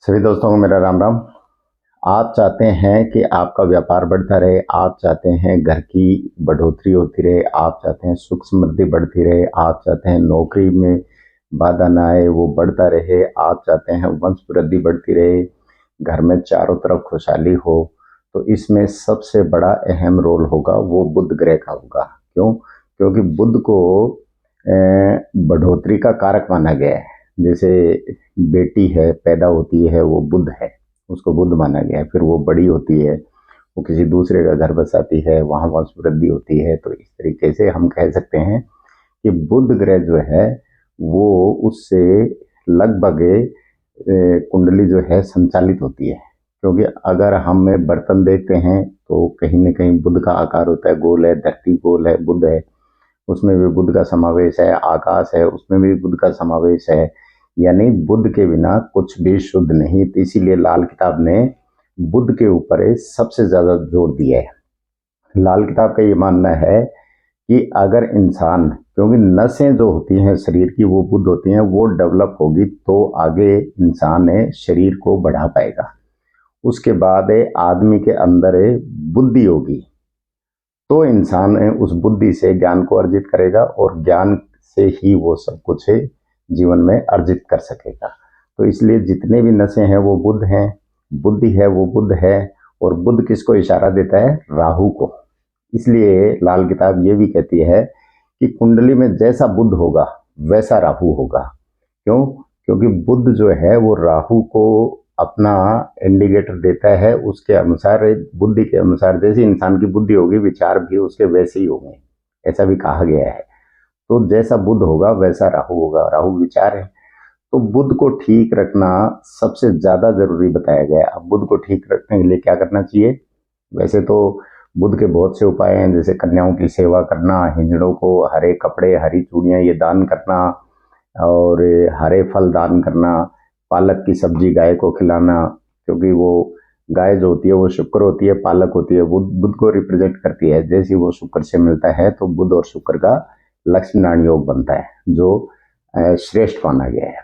सभी दोस्तों को मेरा राम राम। आप चाहते हैं कि आपका व्यापार बढ़ता रहे, आप चाहते हैं घर की बढ़ोतरी होती रहे, आप चाहते हैं सुख समृद्धि बढ़ती रहे, आप चाहते हैं नौकरी में बाधा ना आए वो बढ़ता रहे, आप चाहते हैं वंश वृद्धि बढ़ती रहे, घर में चारों तरफ खुशहाली हो, तो इसमें सबसे बड़ा अहम रोल होगा वो बुध ग्रह का होगा। क्यों? क्योंकि बुध को बढ़ोतरी का कारक माना गया है। जैसे बेटी है पैदा होती है वो बुध है, उसको बुध माना गया है। फिर वो बड़ी होती है, वो किसी दूसरे का घर बसाती है, वहां वंश वृद्धि होती है। तो इस तरीके से हम कह सकते हैं कि बुध ग्रह जो है वो उससे लगभग कुंडली जो है संचालित होती है। क्योंकि अगर हम बर्तन देखते हैं तो कहीं ना कहीं बुध का आकार होता है, गोल है, धरती गोल है, बुध है, उसमें भी बुध का समावेश है, आकाश है उसमें भी बुध का समावेश है। यानी बुध के बिना कुछ भी शुद्ध नहीं। तो इसीलिए लाल किताब ने बुध के ऊपर सबसे ज्यादा जोर दिया है। लाल किताब का ये मानना है कि अगर इंसान, क्योंकि नसें जो होती हैं शरीर की वो बुध होती हैं, वो डेवलप होगी तो आगे इंसान शरीर को बढ़ा पाएगा। उसके बाद आदमी के अंदर बुद्धि होगी तो इंसान उस बुद्धि से ज्ञान को अर्जित करेगा और ज्ञान से ही वो सब कुछ जीवन में अर्जित कर सकेगा। तो इसलिए जितने भी नशे हैं वो बुध हैं, बुद्धि है वो बुध है। और बुध किसको इशारा देता है? राहु को। इसलिए लाल किताब ये भी कहती है कि कुंडली में जैसा बुध होगा वैसा राहु होगा। क्यों? क्योंकि बुध जो है वो राहु को अपना इंडिकेटर देता है, उसके अनुसार बुद्धि के अनुसार जैसी इंसान की बुद्धि होगी विचार भी उसके वैसे ही होंगे, ऐसा भी कहा गया है। तो जैसा बुध होगा वैसा राहु होगा, राहु विचार है। तो बुध को ठीक रखना सबसे ज्यादा जरूरी बताया गया है। अब बुध को ठीक रखने के लिए क्या करना चाहिए? वैसे तो बुध के बहुत से उपाय हैं, जैसे कन्याओं की सेवा करना, हिंजड़ों को हरे कपड़े हरी चूड़ियां ये दान करना, और हरे फल दान करना, पालक की सब्जी गाय को खिलाना। क्योंकि वो गाय जो होती है वो शुक्र होती है, पालक होती है वो बुध को रिप्रेजेंट करती है। जैसे वो शुक्र से मिलता है तो बुध और शुक्र का लक्ष्मी नारायण योग बनता है जो श्रेष्ठ माना गया है।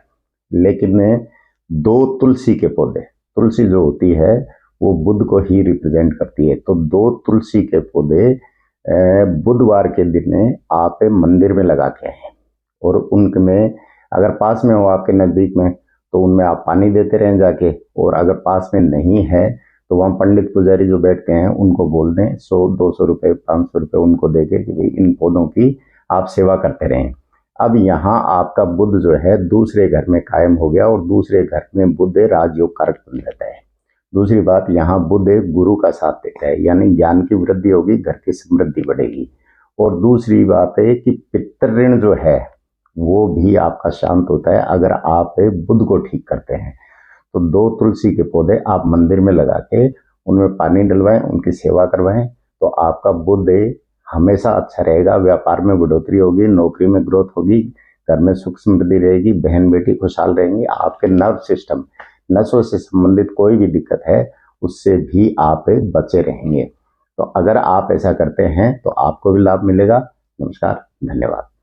लेकिन दो तुलसी के पौधे, तुलसी जो होती है वो बुध को ही रिप्रेजेंट करती है, तो दो तुलसी के पौधे बुधवार के दिन आप मंदिर में लगा के आए और उनमें अगर पास में हो आपके नजदीक में तो उनमें आप पानी देते रहें जाके। और अगर पास में नहीं है तो वहाँ पंडित पुजारी जो बैठते हैं उनको बोल दें 100-200 रुपये 500 रुपये उनको दे के कि भाई इन पौधों की आप सेवा करते रहें। अब यहाँ आपका बुध जो है दूसरे घर में कायम हो गया और दूसरे घर में बुध राजयोग कारक बन जाता है। दूसरी बात, यहाँ बुध गुरु का साथ देता है, यानी ज्ञान की वृद्धि होगी, घर की समृद्धि बढ़ेगी। और दूसरी बात है कि पितृ ऋण जो है वो भी आपका शांत होता है अगर आप बुध को ठीक करते हैं। तो दो तुलसी के पौधे आप मंदिर में लगा के उनमें पानी डलवाएं, उनकी सेवा करवाएं, तो आपका बुध हमेशा अच्छा रहेगा। व्यापार में बढ़ोतरी होगी, नौकरी में ग्रोथ होगी, घर में सुख समृद्धि रहेगी, बहन बेटी खुशहाल रहेंगी। आपके नर्व सिस्टम, नसों से संबंधित कोई भी दिक्कत है उससे भी आप बचे रहेंगे। तो अगर आप ऐसा करते हैं तो आपको भी लाभ मिलेगा। नमस्कार, धन्यवाद।